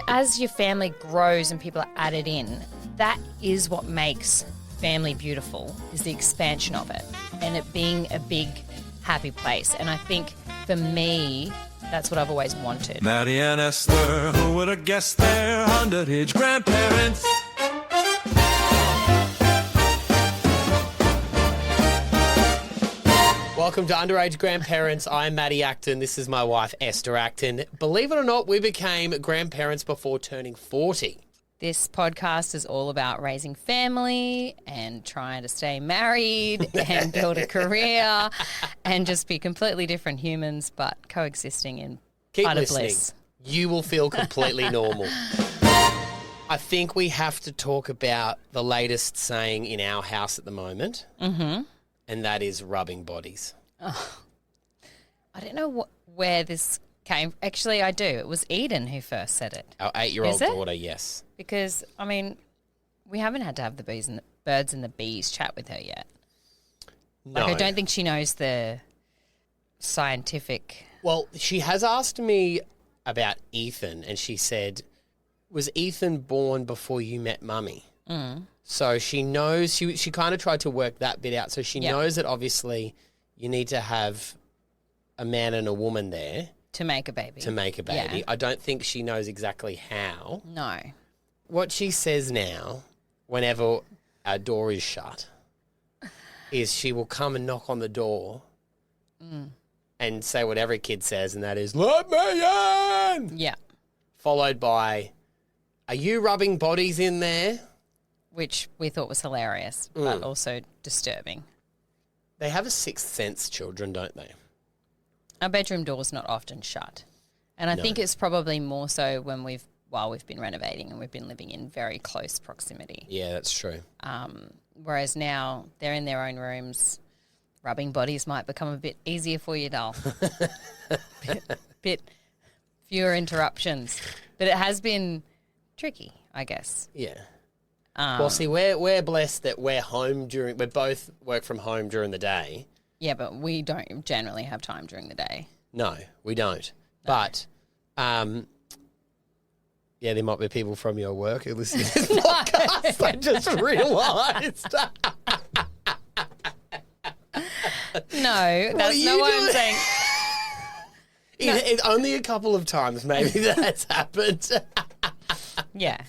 as your family grows and people are added in, that is what makes family beautiful, is the expansion of it and it being a big, happy place. And I think for me, that's what I've always wanted. Matty and Esther, who would have guessed they're underage grandparents? Welcome to Underaged Grandparents. I'm Matty Acton. This is my wife, Esther Acton. Believe it or not, we became grandparents before turning 40. This podcast is all about raising family and trying to stay married and build a career and just be completely different humans but coexisting in Keep utter listening. bliss. You will feel completely normal. I think we have to talk about the latest saying in our house at the moment, and that is rubbing bodies. Oh. I don't know where this came. Actually, I do. It was Eden who first said it. Our 8-year-old Is it? daughter, yes. Because, I mean, we haven't had to have the birds and the bees chat with her yet. No. Like, I don't think she knows the scientific... Well, she has asked me about Ethan, and she said, was Ethan born before you met Mummy? So she knows, she kind of tried to work that bit out. So she knows that obviously you need to have a man and a woman there. To make a baby. Yeah. I don't think she knows exactly how. No. What she says now, whenever our door is shut, is she will come and knock on the door and say what every kid says, and that is, "Let me in!" Yeah. Followed by, "Are you rubbing bodies in there?" Which we thought was hilarious, but also disturbing. They have a sixth sense, children, don't they? Our bedroom door's not often shut. And I think it's probably more so while we've been renovating and we've been living in very close proximity. Yeah, that's true. Whereas now they're in their own rooms. Rubbing bodies might become a bit easier for you, doll. bit fewer interruptions. But it has been tricky, I guess. Yeah. Well, see, we're blessed that we both work from home during the day. Yeah, but we don't generally have time during the day. No, we don't. No. But, yeah, there might be people from your work who listen to this podcast. I just realised. No, that's not what I'm saying. It's only a couple of times maybe that's happened. Yeah.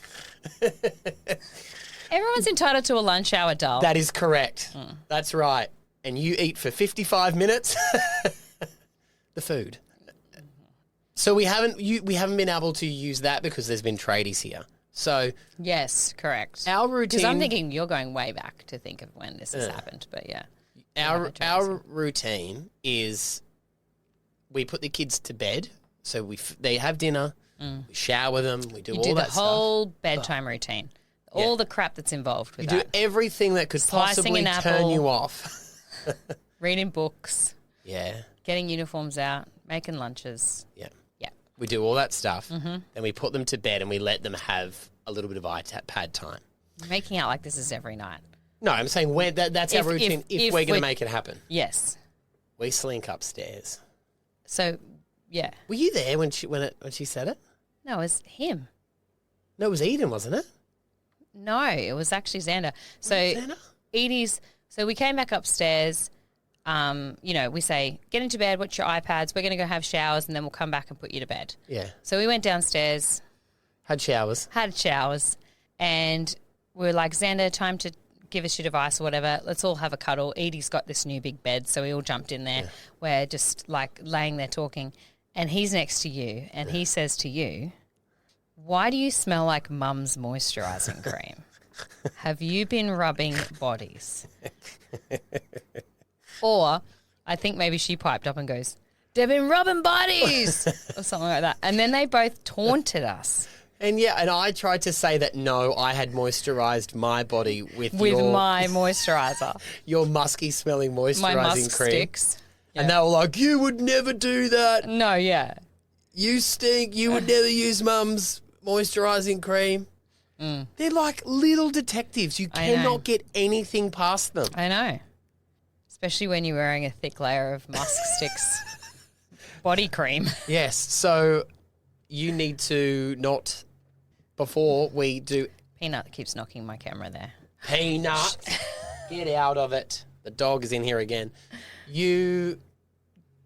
Everyone's entitled to a lunch hour, doll. That is correct. That's right. And you eat for 55 minutes the food. So we haven't been able to use that because there's been tradies here. So yes, correct. Our routine. Because I'm thinking you're going way back to think of when this has happened, but yeah. Our routine is we put the kids to bed, so they have dinner, we shower them, we do all that stuff. You do the whole bedtime routine, all the crap that's involved with that. You do everything that could possibly turn you off. Reading books. Yeah. Getting uniforms out, making lunches. Yeah. Yeah. We do all that stuff, then we put them to bed and we let them have a little bit of iPad time. You're making out like this is every night. No, I'm saying that's our routine if we're going to make it happen. Yes. We slink upstairs. So, yeah. Were you there when she said it? No, it was him. No, it was Eden, wasn't it? No, it was actually Xander. So, Xander? Edie's... So we came back upstairs. We say, get into bed, watch your iPads. We're going to go have showers and then we'll come back and put you to bed. Yeah. So we went downstairs. Had showers. And we were like, Xander, time to give us your device or whatever. Let's all have a cuddle. Edie's got this new big bed, so we all jumped in there. Yeah. We're just like laying there talking. And he's next to you and he says to you, why do you smell like Mum's moisturising cream? Have you been rubbing bodies? Or I think maybe she piped up and goes, they've been rubbing bodies or something like that. And then they both taunted us. And I tried to say that no, I had moisturised my body with my moisturiser. Your musky smelling moisturising my musk cream. Sticks. Yeah. And they were like, you would never do that. No, yeah. You stink. You would never use Mum's moisturising cream. They're like little detectives. You cannot get anything past them. I know. Especially when you're wearing a thick layer of musk sticks body cream. Yes. So you need to not, before we do... Peanut keeps knocking my camera there. Peanut, get out of it. The dog is in here again. You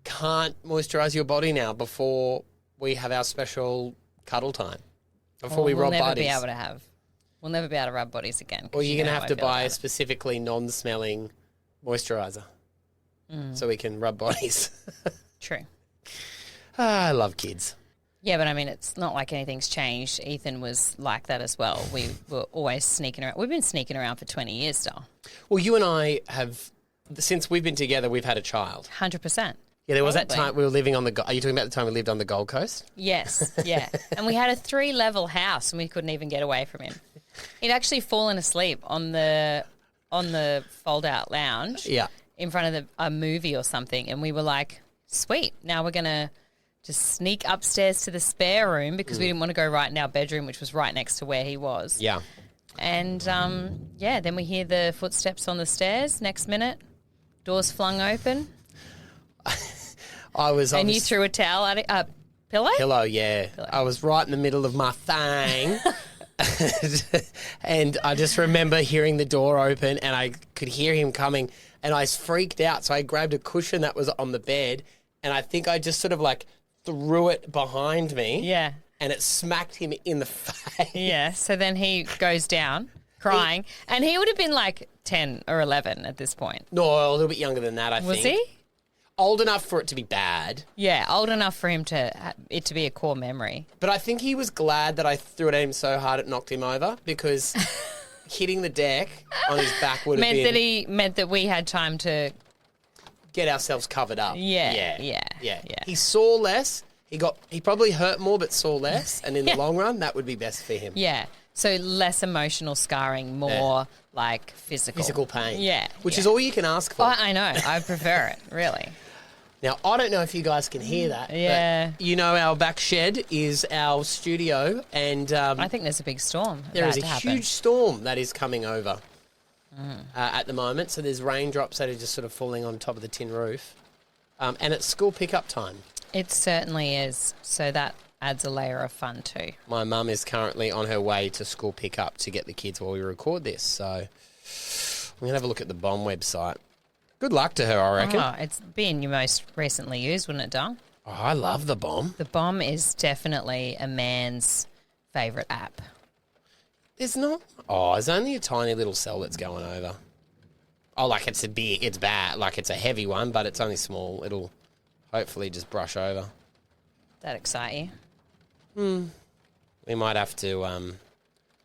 can't moisturise your body now before we have our special cuddle time. Before we rub bodies. We'll never be able to rub bodies again. Or you're going to have to buy a specifically non-smelling moisturiser so we can rub bodies. True. I love kids. Yeah, but I mean, it's not like anything's changed. Ethan was like that as well. We were always sneaking around. We've been sneaking around for 20 years still. Well, you and I have, since we've been together, we've had a child. 100%. Yeah, there was that time we were living on the... Are you talking about the time we lived on the Gold Coast? Yes, yeah. And we had a 3-level house and we couldn't even get away from him. He'd actually fallen asleep on the fold-out lounge in front of a movie or something, and we were like, sweet, now we're going to just sneak upstairs to the spare room because we didn't want to go right in our bedroom, which was right next to where he was. Yeah. And, then we hear the footsteps on the stairs. Next minute, doors flung open. And you threw a towel at it. Pillow? Pillow, yeah. Pillow. I was right in the middle of my thing. And I just remember hearing the door open and I could hear him coming and I freaked out. So I grabbed a cushion that was on the bed and I think I just sort of like threw it behind me. Yeah. And it smacked him in the face. Yeah. So then he goes down crying and he would have been like 10 or 11 at this point. No, a little bit younger than that, I think. Was he? Old enough for it to be bad. Yeah, old enough for him to it to be a core memory. But I think he was glad that I threw it at him so hard it knocked him over because hitting the deck on his back would have meant that we had time to get ourselves covered up. Yeah. He saw less. He probably hurt more but saw less, and in the long run that would be best for him. Yeah. So less emotional scarring, more like physical pain. Yeah. Which is all you can ask for. Oh, I know. I prefer it, really. Now, I don't know if you guys can hear that. Yeah. But you know our back shed is our studio and... I think there's a big storm. There is a huge storm that is coming over at the moment. So there's raindrops that are just sort of falling on top of the tin roof. And it's school pickup time. It certainly is. So that adds a layer of fun too. My mum is currently on her way to school pickup to get the kids while we record this. So I'm going to have a look at the BOM website. Good luck to her, I reckon. Oh, it's been your most recently used, wouldn't it, Dong? Oh, I love the BOM. The BOM is definitely a man's favourite app. There's not... Oh, there's only a tiny little cell that's going over. Oh, like it's bad. Like it's a heavy one, but it's only small. It'll hopefully just brush over. That excite you? We might have to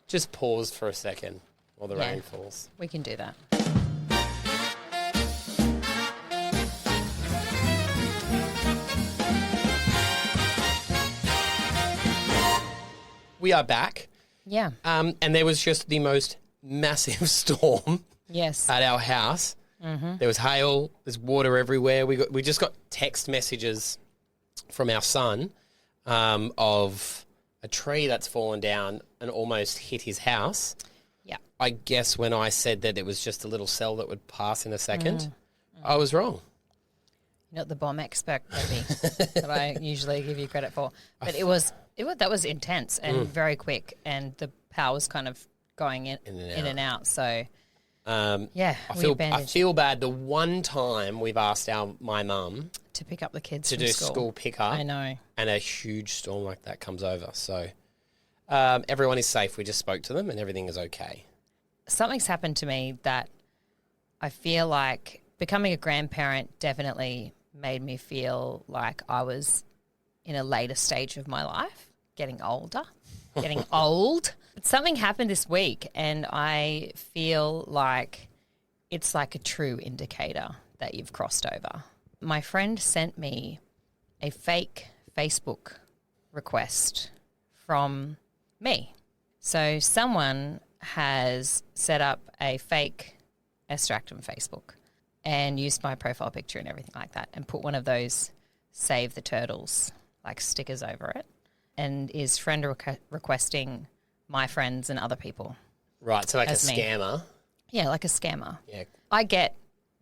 just pause for a second while the rain falls. We can do that. We are back. Yeah. And there was just the most massive storm at our house. Mm-hmm. There was hail. There's water everywhere. We just got text messages from our son of a tree that's fallen down and almost hit his house. Yeah. I guess when I said that it was just a little cell that would pass in a second, I was wrong. You're not the BOM expert, maybe, that I usually give you credit for. But that was intense and very quick, and the power was kind of going in and out. So, I feel bad. The one time we've asked my mum to pick up the kids to from do school. school pickup, I know, and a huge storm like that comes over. So, everyone is safe. We just spoke to them, and everything is okay. Something's happened to me that I feel like becoming a grandparent definitely made me feel like I was in a later stage of my life, getting older, getting old. But something happened this week and I feel like it's like a true indicator that you've crossed over. My friend sent me a fake Facebook request from me. So someone has set up a fake Esther on Facebook and used my profile picture and everything like that and put one of those save the turtles like stickers over it and is friend requesting my friends and other people. Right, so like a scammer. Yeah, like a scammer. Yeah. I get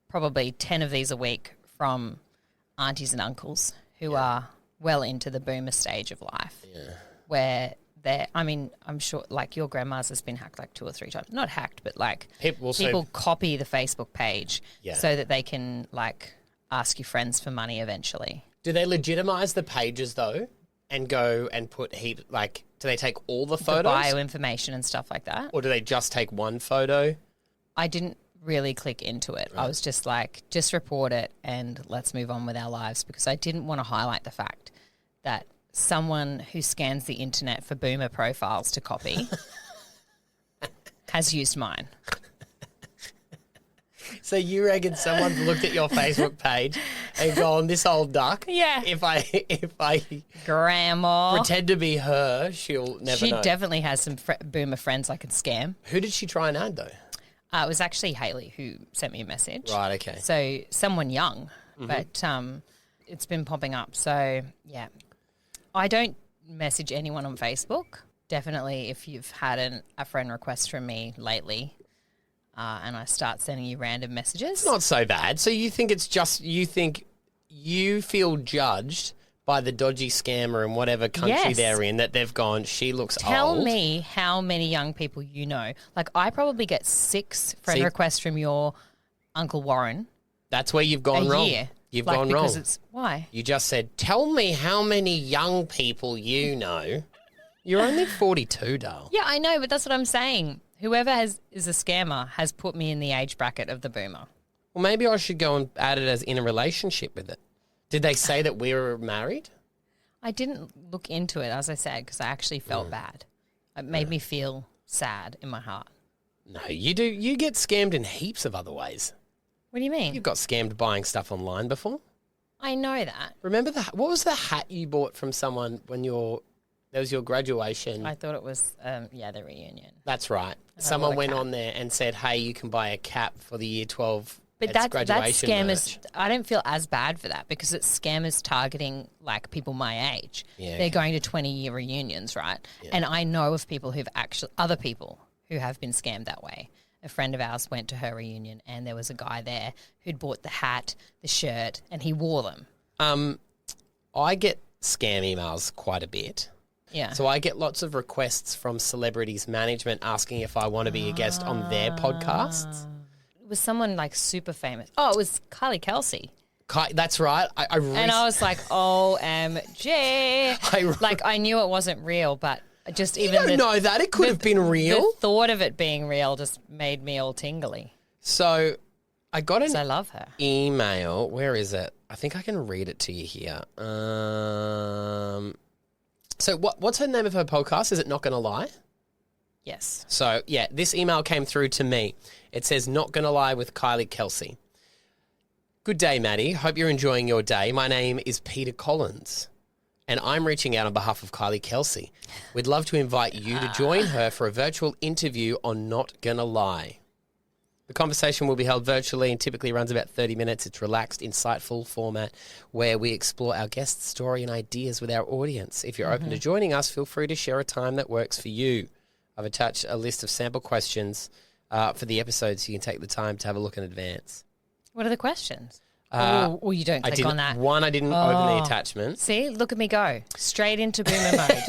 probably 10 of these a week from aunties and uncles who are well into the boomer stage of life, where I'm sure like your grandma's has been hacked like 2 or 3 times. Not hacked, but like people copy the Facebook page so that they can like ask your friends for money eventually. Do they legitimize the pages though and go and put do they take all the photos? The bio information and stuff like that. Or do they just take one photo? I didn't really click into it. Right. I was just like, just report it and let's move on with our lives, because I didn't want to highlight the fact that someone who scans the internet for boomer profiles to copy has used mine. So you reckon someone looked at your Facebook page and gone, this old duck? Yeah. If I Grandma pretend to be her, she'll never know. She definitely has some boomer friends I could scam. Who did she try and add though? It was actually Hayley who sent me a message. Right, okay. So someone young, but it's been popping up. So, yeah. I don't message anyone on Facebook. Definitely if you've had a friend request from me lately and I start sending you random messages. It's not so bad. So you think you feel judged by the dodgy scammer in whatever country they're in, that they've gone, she looks old. Tell me how many young people you know. Like, I probably get 6 friend requests from your Uncle Warren. That's where you've gone wrong. Year. You've gone wrong. Why? You just said, tell me how many young people you know. You're only 42, Dale. Yeah, I know, but that's what I'm saying. Whoever is a scammer has put me in the age bracket of the boomer. Well, maybe I should go and add it as in a relationship with it. Did they say that we were married? I didn't look into it, as I said, because I actually felt bad. It made me feel sad in my heart. No, you do. You get scammed in heaps of other ways. What do you mean? You got scammed buying stuff online before. I know that. Remember what was the hat you bought from someone when there was your graduation? I thought it was, the reunion. That's right. Someone went on there and said, hey, you can buy a cap for the year 12 But that's scammers. merch. I don't feel as bad for that because it's scammers targeting like people my age. Yeah, They're going to 20-year reunions, right? Yeah. And I know of people other people who have been scammed that way. A friend of ours went to her reunion and there was a guy there who'd bought the hat, the shirt, and he wore them. I get scam emails quite a bit. Yeah. So I get lots of requests from celebrities management asking if I want to be a guest on their podcasts. It was someone like super famous. Oh, it was Kylie Kelsey. That's right. And I was like, OMG. I knew it wasn't real, but just even you don't know that. It could have been real. The thought of it being real just made me all tingly. So I got I love her. email. Where is it? I think I can read it to you here. So what's her name of her podcast? Is it Not Gonna Lie? Yes. So, yeah, this email came through to me. It says, Not Gonna Lie with Kylie Kelsey. Good day, Matty. Hope you're enjoying your day. My name is Peter Collins, and I'm reaching out on behalf of Kylie Kelsey. We'd love to invite you to join her for a virtual interview on Not Gonna Lie. The conversation will be held virtually and typically runs about 30 minutes. It's relaxed, insightful format where we explore our guest's story and ideas with our audience. If you're open to joining us, feel free to share a time that works for you. I've attached a list of sample questions for the episode so you can take the time to have a look in advance. What are the questions? You don't click on that. One, I didn't open the attachment. See, look at me go. Straight into boomer mode.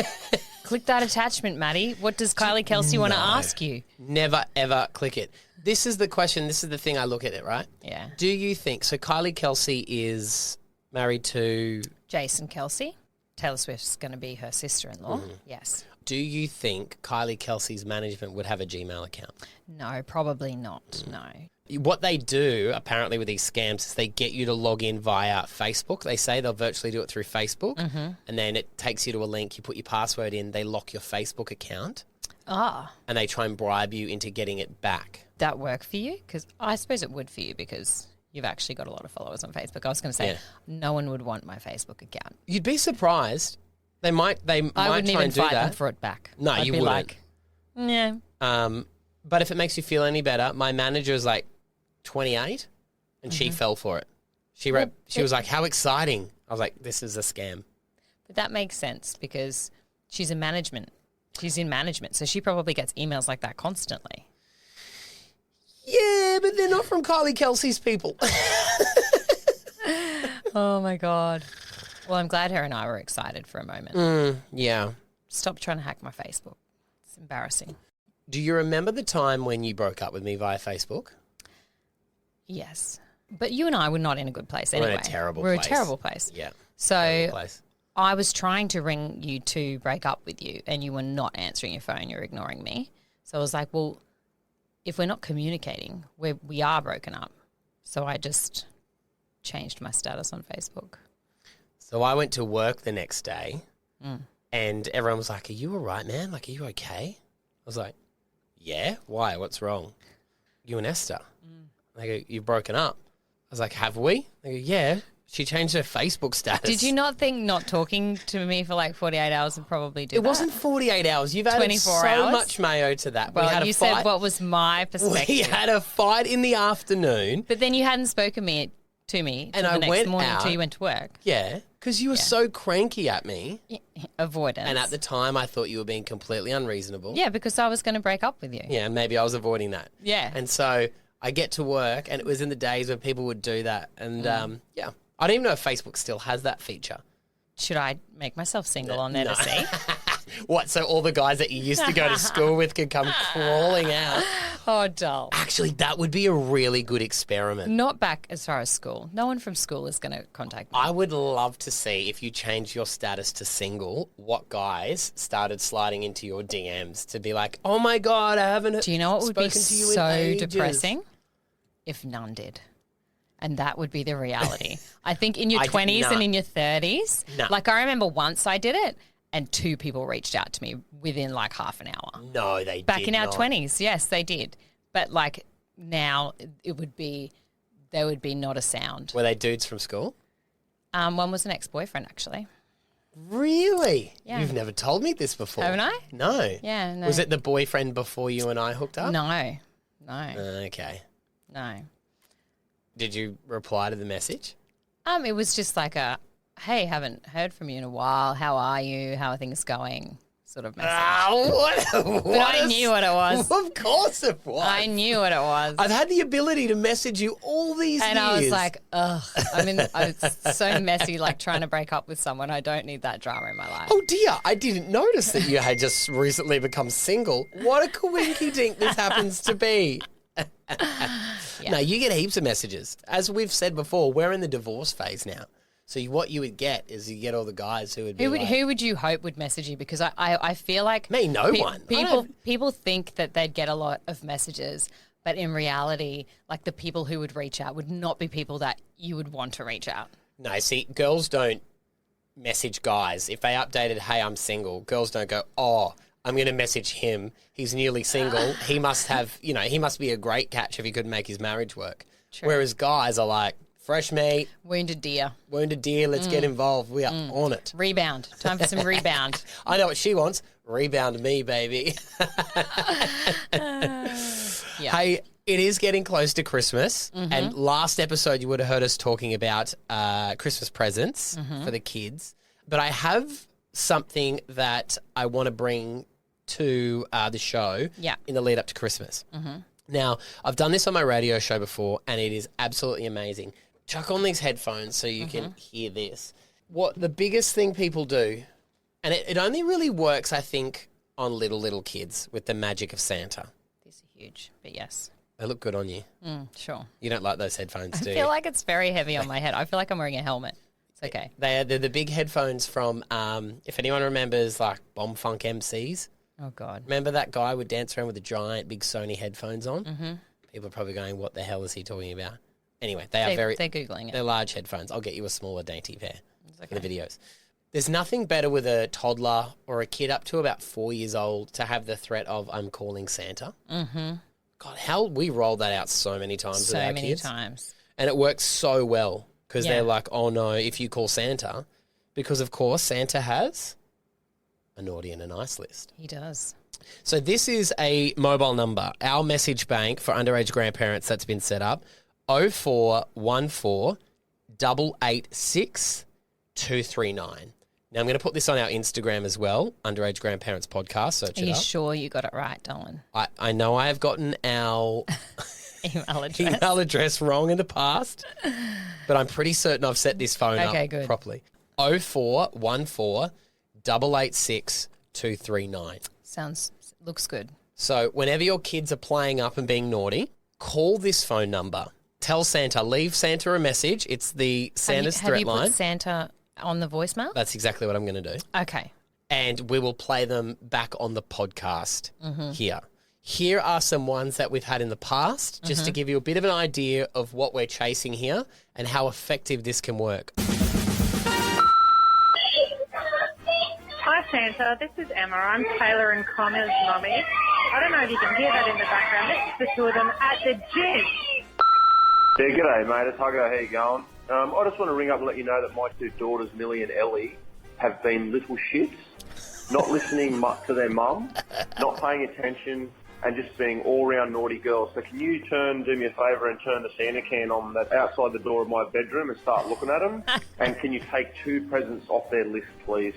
Click that attachment, Matty. What does Kylie Kelsey want to ask you? Never, ever click it. This is the question. This is the thing I look at it, right? Yeah. Do you think... So Kylie Kelsey is married to... Jason Kelsey. Taylor Swift's going to be her sister-in-law. Yes. Do you think Kylie Kelsey's management would have a Gmail account? No, probably not. No. What they do, apparently, with these scams is they get you to log in via Facebook. They say they'll virtually do it through Facebook, and then it takes you to a link. You put your password in. They lock your Facebook account. And they try and bribe you into getting it back. That work for you? Because I suppose it would for you because you've actually got a lot of followers on Facebook. I was going to say no one would want my Facebook account. You'd be surprised. They might I wouldn't try even and do fight that. them for it back. No, I'd you be wouldn't. Like, yeah. But if it makes you feel any better, my manager is like 28 and she fell for it. She was like, how exciting. I was like, this is a scam. But that makes sense because she's in management. She's in management, so she probably gets emails like that constantly. Yeah, but they're not from Kylie Kelsey's people. Oh, my God. Well, I'm glad her and I were excited for a moment. Yeah. Stop trying to hack my Facebook. It's embarrassing. Do you remember the time when you broke up with me via Facebook? Yes. But you and I were not in a good place anyway. We're in a terrible We're place. a terrible place. Yeah. So Terrible place. I was trying to ring you to break up with you and you were not answering your phone. You're ignoring me. So I was like, well, if we're not communicating, we are broken up. So I just changed my status on Facebook. So I went to work the next day and everyone was like, are you all right, man? Like, are you okay? I was like, yeah. Why? What's wrong? You and Esther. They go, you've broken up. I was like, have we? They go, yeah. She changed her Facebook status. Did you not think not talking to me for like 48 hours would probably do It that? wasn't 48 hours. You've added 24 so hours? much mayo to that. Well, we had you a fight. said what was my perspective. We had a fight in the afternoon. But then you hadn't spoken to me And till I the next went morning out. until you went to work. Yeah, because you were so cranky at me. Avoidance. And at the time, I thought you were being completely unreasonable. Yeah, because I was going to break up with you. Yeah, and maybe I was avoiding that. Yeah. And so I get to work, and it was in the days when people would do that. And, yeah, I don't even know if Facebook still has that feature. Should I make myself single on there to see? What, so all the guys that you used to go to school with could come crawling out? Oh, dull. Actually, that would be a really good experiment. Not back as far as school. No one from school is going to contact me. I would love to see if you change your status to single, what guys started sliding into your DMs to be like, oh my God, I haven't Do you know what would be spoken to you in so ages." depressing? If none did. And that would be the reality. I think in your I 20s did and not. in your 30s, No. like I remember once I did it and 2 people reached out to me within like half an hour. No, they did Back in our not. 20s, yes, they did. But like now there would be not a sound. Were they dudes from school? One was an ex-boyfriend actually. Really? Yeah. You've never told me this before. Haven't I? No. Yeah, no. Was it the boyfriend before you and I hooked up? No. Okay. No. Did you reply to the message? It was just like a, hey, haven't heard from you in a while. How are you? How are things going? Sort of message. But I knew what it was. Of course it was. I knew what it was. I've had the ability to message you all these And years. I was like, ugh. I was so messy, like trying to break up with someone. I don't need that drama in my life. oh dear, I didn't notice that you had just recently become single. What a coinky dink this happens to be. No, you get heaps of messages. As we've said before, we're in the divorce phase now. So what you would get is you get all the guys who would be Who would you hope would message you? Because I feel like Me, no one. I People think that they'd get a lot of messages, but in reality, like the people who would reach out would not be people that you would want to reach out. No, see, girls don't message guys. If they updated, hey, I'm single, girls don't go, oh, I'm going to message him. He's newly single. He must have, he must be a great catch if he could make his marriage work. True. Whereas guys are like, fresh meat, Wounded deer. wounded deer, let's get involved. We are on it. Rebound. Time for some rebound. I know what she wants. Rebound me, baby. Yeah. Hey, it is getting close to Christmas. Mm-hmm. And last episode, you would have heard us talking about Christmas presents Mm-hmm. for the kids. But I have something that I want to bring to the show Yeah. in the lead up to Christmas. Mm-hmm. Now, I've done this on my radio show before, and it is absolutely amazing. Chuck on these headphones so you can hear this. What the biggest thing people do, and it only really works, I think, on little kids with the magic of Santa. These are huge, but yes. They look good on you. Sure. You don't like those headphones, do I you? feel like it's very heavy on my head. I feel like I'm wearing a helmet. It's okay. They're the big headphones from, if anyone remembers, like Bomb Funk MCs. Oh, God. Remember that guy would dance around with the giant big Sony headphones on? Mm-hmm. People are probably going, what the hell is he talking about? Anyway, they're Googling it. They're large headphones. I'll get you a smaller dainty pair okay. for the videos. There's nothing better with a toddler or a kid up to about 4 years old to have the threat of, I'm calling Santa. Mm-hmm. God, how we rolled that out so many times with our So many kids. times. And it works so well because Yeah. they're like, oh no, if you call Santa, because of course Santa has a naughty and a nice list. He does. So this is a mobile number, our message bank for underage grandparents that's been set up, 0414 886 239. Now I'm going to put this on our Instagram as well, Underage Grandparents Podcast, search Are it you up. sure you got it right, Dolan? I know I have gotten our Email address. email address wrong in the past, but I'm pretty certain I've set this phone Okay, up good. properly. 0414 886 239. Looks good. So whenever your kids are playing up and being naughty, call this phone number. Tell Santa, leave Santa a message. It's the Santa's threat line. Have you put Santa on the voicemail? That's exactly what I'm going to do. Okay. And we will play them back on the podcast here. Here are some ones that we've had in the past, just to give you a bit of an idea of what we're chasing here and how effective this can work. Hi Santa, this is Emma. I'm Taylor and Connor's mummy. I don't know if you can hear that in the background. It's the two of them at the gym. Yeah, g'day mate, it's Huggo, how you going? I just want to ring up and let you know that my two daughters, Millie and Ellie, have been little shits, not listening much to their mum, not paying attention, and just being all-round naughty girls. So can you do me a favour and turn the Santa can on that's outside the door of my bedroom and start looking at them? And can you take 2 presents off their list, please?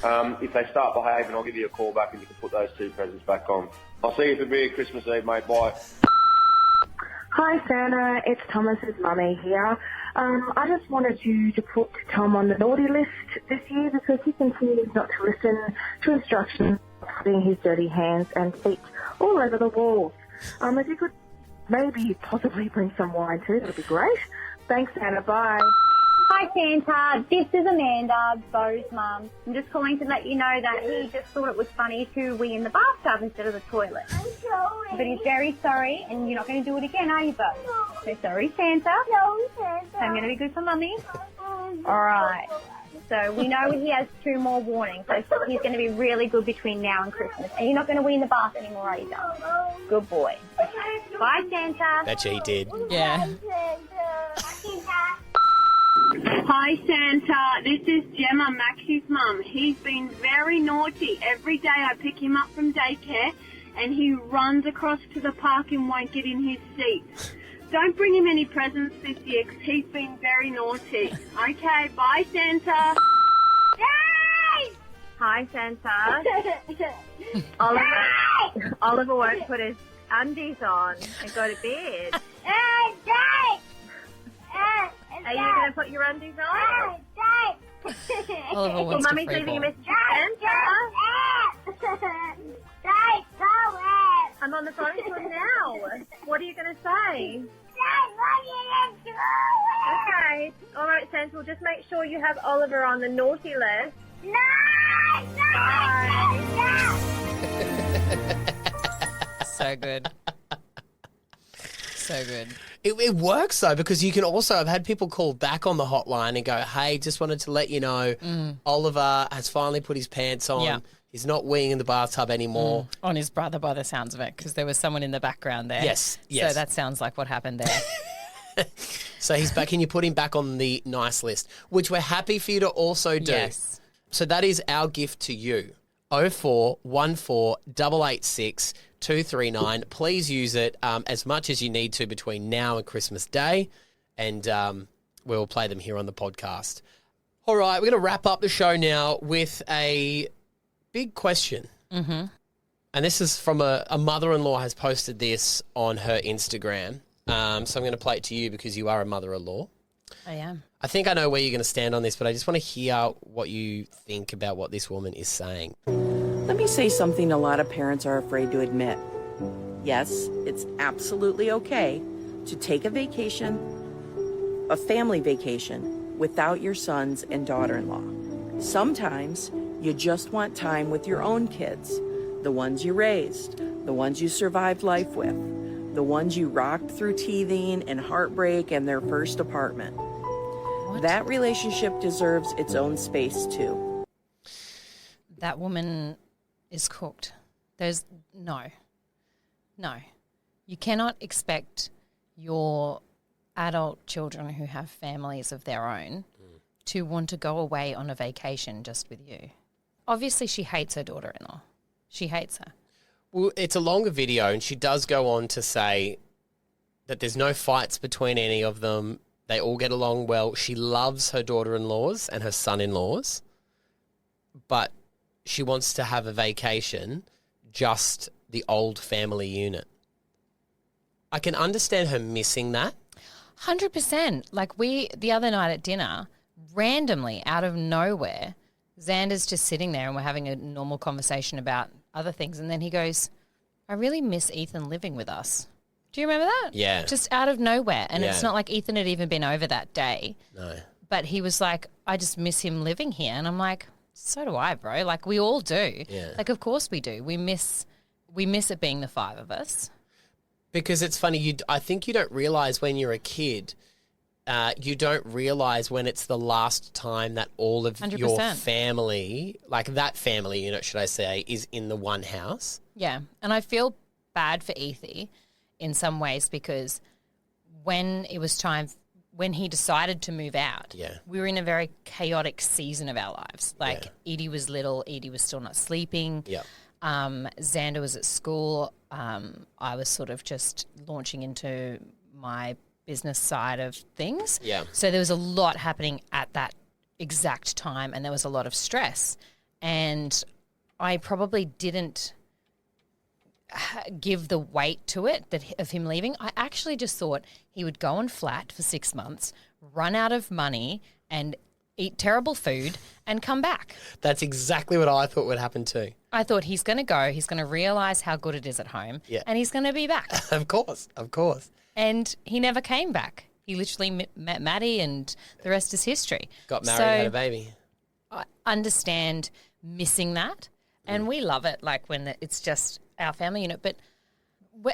If they start behaving, I'll give you a call back and you can put those 2 presents back on. I'll see you for beer Christmas Eve, mate. Bye. Hi Santa, it's Thomas's mummy here. I just wanted you to put Tom on the naughty list this year because he continues not to listen to instructions, putting his dirty hands and feet all over the walls. If you could maybe possibly bring some wine too, that would be great. Thanks Santa, bye. Hi Santa, this is Amanda, Bo's mum. I'm just calling to let you know that he just thought it was funny to wee in the bathtub instead of the toilet. I'm sorry. But he's very sorry, and you're not going to do it again, are you, Bo? No. So sorry, Santa. No, Santa. So I'm going to be good for Mummy. All right. So we know he has 2 more warnings, so he's going to be really good between now and Christmas. And you're not going to wee in the bath anymore, are you, darling? Good boy. Bye, Santa. Bet you he did. Yeah. Hi Santa, this is Gemma, Maxie's mum. He's been very naughty. Every day I pick him up from daycare and he runs across to the park and won't get in his seat. Don't bring him any presents this year because he's been very naughty. Okay, bye Santa. Hi, Santa. Oliver won't put his undies on and go to bed. Are you going to put your undies on? Oliver Well, wants to Mummy's free leaving a ball. message for Santa. I'm on the phone to him now. What are you going to say? Okay. All right, Santa, we'll just make sure you have Oliver on the naughty list. So good. So good. It works though because you can also, I've had people call back on the hotline and go, hey, just wanted to let you know Oliver has finally put his pants on. Yeah. He's not weeing in the bathtub anymore. On his brother by the sounds of it because there was someone in the background there. Yes. So that sounds like what happened there. So he's back. Can you put him back on the nice list, which we're happy for you to also do. Yes. So that is our gift to you. 0414 886 239. Please use it as much as you need to between now and Christmas Day, and we'll play them here on the podcast. All right, we're going to wrap up the show now with a big question. Mm-hmm. And this is from a mother-in-law has posted this on her Instagram. So I'm going to play it to you because you are a mother-in-law. I am. I think I know where you're going to stand on this, but I just want to hear what you think about what this woman is saying. Let me say something a lot of parents are afraid to admit. Yes, it's absolutely okay to take a vacation, a family vacation, without your sons and daughter-in-law. Sometimes you just want time with your own kids, the ones you raised, the ones you survived life with, the ones you rocked through teething and heartbreak and their first apartment. What? That relationship deserves its own space too. That woman is cooked. There's no. You cannot expect your adult children who have families of their own to want to go away on a vacation just with you. Obviously, she hates her daughter-in-law. She hates her. Well, it's a longer video, and she does go on to say that there's no fights between any of them. They all get along well. She loves her daughter-in-laws and her son-in-laws, but she wants to have a vacation, just the old family unit. I can understand her missing that. 100%. Like the other night at dinner, randomly, out of nowhere, Xander's just sitting there and we're having a normal conversation about other things. And then he goes, I really miss Ethan living with us. Do you remember that? Yeah. Just out of nowhere. And it's Yeah. not like Ethan had even been over that day. No. But he was like, I just miss him living here. And I'm like, so do I, bro. Like, we all do. Yeah. Like, of course we do. We miss it being the 5 of us. Because it's funny, I think you don't realise when you're a kid, you don't realise when it's the last time that all of 100%. your family, like that family unit, should I say, is in the one house. Yeah. And I feel bad for Ethy in some ways because when it was time, when he decided to move out, we were in a very chaotic season of our lives. Like, Edie was little, Edie was still not sleeping. Yeah. Xander was at school. I was sort of just launching into my business side of things. Yeah. So there was a lot happening at that exact time and there was a lot of stress. And I probably didn't give the weight to it of him leaving. I actually just thought he would go on flat for 6 months, run out of money and eat terrible food and come back. That's exactly what I thought would happen too. I thought he's going to go, he's going to realise how good it is at home and he's going to be back. Of course. And he never came back. He literally met Matty and the rest is history. Got married, had a baby. I understand missing that and we love it, like when it's just our family unit. But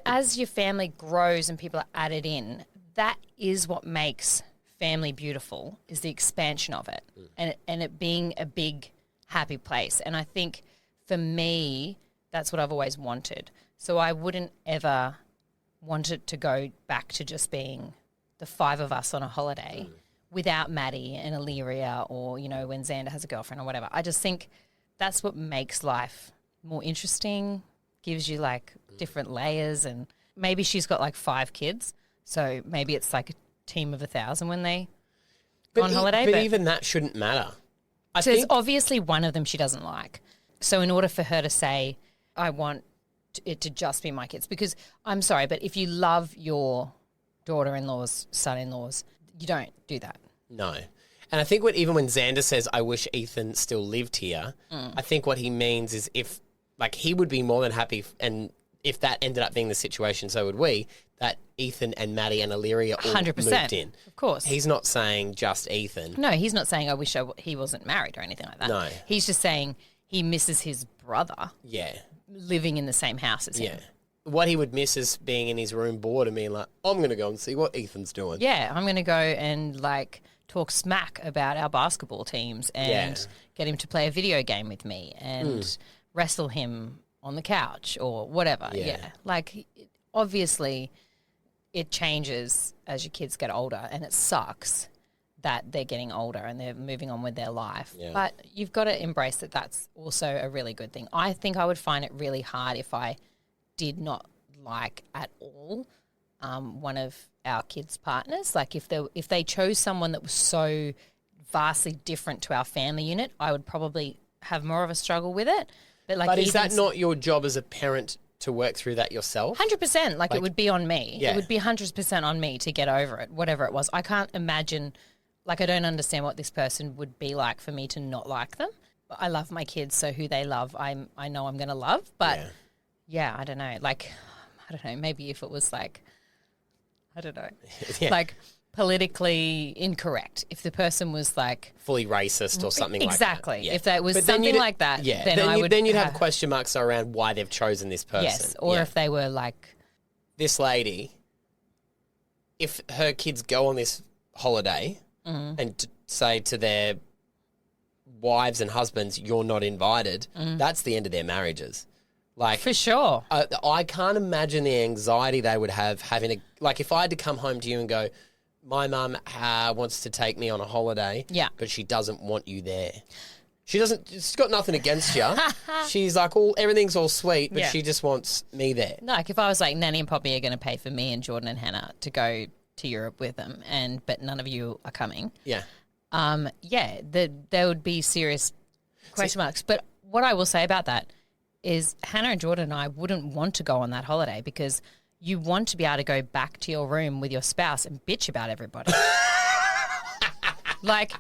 as your family grows and people are added in, that is what makes family beautiful, is the expansion of it and it being a big, happy place. And I think for me, that's what I've always wanted. So I wouldn't ever want it to go back to just being the 5 of us on a holiday without Matty and Illyria or, you know, when Xander has a girlfriend or whatever. I just think that's what makes life more interesting, gives you like different layers, and maybe she's got like 5 kids. So maybe it's like a team of 1,000 when they go on holiday. But even that shouldn't matter. So there's obviously one of them she doesn't like. So in order for her to say, I want it to just be my kids, because I'm sorry, but if you love your daughter-in-laws, son-in-laws, you don't do that. No. And I think even when Xander says, I wish Ethan still lived here, I think what he means is if, like, he would be more than happy, and if that ended up being the situation, so would we, that Ethan and Matty and Illyria all 100%, moved in. Of course. He's not saying just Ethan. No, he's not saying I wish he wasn't married or anything like that. No. He's just saying he misses his brother living in the same house as him. What he would miss is being in his room bored and being like, I'm going to go and see what Ethan's doing. Yeah, I'm going to go and, like, talk smack about our basketball teams and get him to play a video game with me and wrestle him on the couch or whatever. Like, obviously it changes as your kids get older and it sucks that they're getting older and they're moving on with their life. But you've got to embrace that that's also a really good thing. I think I would find it really hard if I did not like at all one of our kids' partners. Like if they chose someone that was so vastly different to our family unit, I would probably have more of a struggle with it. But is that not your job as a parent to work through that yourself? 100%. Like it would be on me. Yeah. It would be 100% on me to get over it, whatever it was. I can't imagine, like I don't understand what this person would be like for me to not like them. I love my kids, so who they love, I know I'm going to love. But yeah, I don't know. Like, I don't know, maybe if it was like, I don't know, like politically incorrect. If the person was like fully racist or something exactly. like that. If that was something like that, then you'd have question marks around why they've chosen this person. Yes, or if they were like... This lady, if her kids go on this holiday and say to their wives and husbands, you're not invited, that's the end of their marriages. Like, for sure. I can't imagine the anxiety they would have having to, like, if I had to come home to you and go, my mum wants to take me on a holiday, but she doesn't want you there. She's got nothing against you. She's like, everything's all sweet, but she just wants me there. No, like if I was like, Nanny and Poppy are going to pay for me and Jordan and Hannah to go to Europe with them, but none of you are coming. Yeah. There would be serious question marks. But what I will say about that is Hannah and Jordan and I wouldn't want to go on that holiday because you want to be able to go back to your room with your spouse and bitch about everybody. Like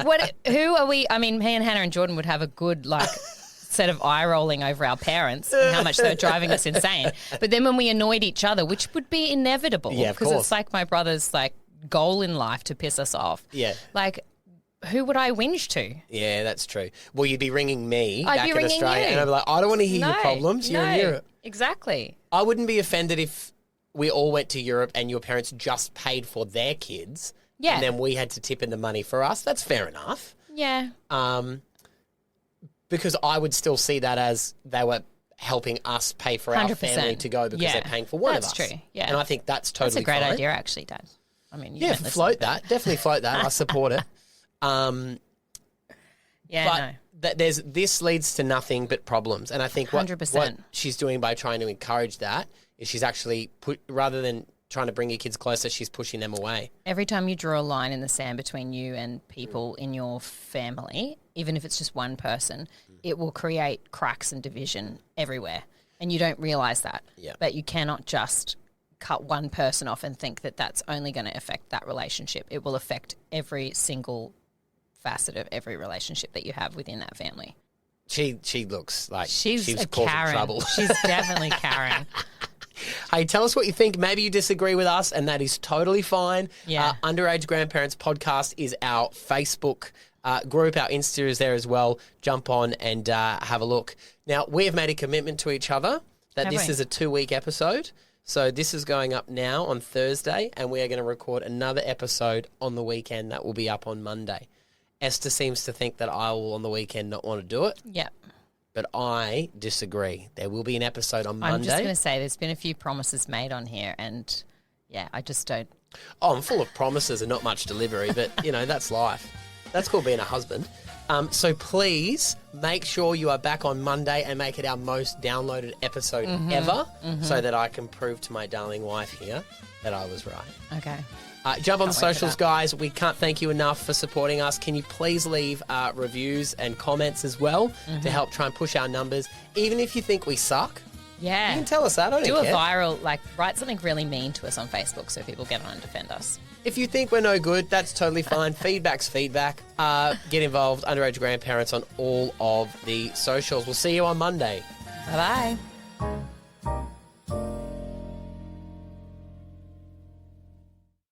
what? Who are we? I mean, me and Hannah and Jordan would have a good set of eye rolling over our parents and how much they were driving us insane. But then when we annoyed each other, which would be inevitable, because it's like my brother's goal in life to piss us off. Yeah. Who would I whinge to? Yeah, that's true. Well, you'd be ringing me I'd back be in ringing Australia, you. and I'd be like, I don't want to hear your problems. You're in Europe. Exactly. I wouldn't be offended if we all went to Europe and your parents just paid for their kids. Yeah. And then we had to tip in the money for us. That's fair enough. Yeah. Because I would still see that as they were helping us pay for our 100%. family to go because they're paying for one of us. That's true. Yeah. And I think that's totally That's a great fine. idea, actually, Dad. I mean, you Yeah, don't listen float to that. Definitely float that. I support it. Yeah, But this leads to nothing but problems. And I think what 100%. she's doing by trying to encourage that is she's actually rather than trying to bring your kids closer, she's pushing them away. Every time you draw a line in the sand between you and people in your family, even if it's just one person, it will create cracks and division everywhere. And you don't realise that. Yeah. But you cannot just cut one person off and think that that's only going to affect that relationship. It will affect every single facet of every relationship that you have within that family. She looks like She's she was a causing Karen. trouble. She's definitely Karen. Hey, tell us what you think. Maybe you disagree with us, and that is totally fine. Yeah. Underaged Grandparents podcast is our Facebook group. Our Insta is there as well. Jump on and have a look. Now, we have made a commitment to each other that Have this we? is a 2-week episode. So this is going up now on Thursday, and we are going to record another episode on the weekend that will be up on Monday. Esther seems to think that I will on the weekend not want to do it. Yep. But I disagree. There will be an episode on Monday. I'm just going to say there's been a few promises made on here and, I just don't. Oh, I'm full of promises and not much delivery, but, that's life. That's called being a husband. So please make sure you are back on Monday and make it our most downloaded episode ever so that I can prove to my darling wife here that I was right. Okay. Jump on the Can't wait for socials, that. guys. We can't thank you enough for supporting us. Can you please leave reviews and comments as well to help try and push our numbers? Even if you think we suck, Yeah. you can tell us that. I don't Do a care. viral, write something really mean to us on Facebook so people get on and defend us. If you think we're no good, that's totally fine. Feedback's feedback. Get involved. Underaged Grandparents on all of the socials. We'll see you on Monday. Bye-bye.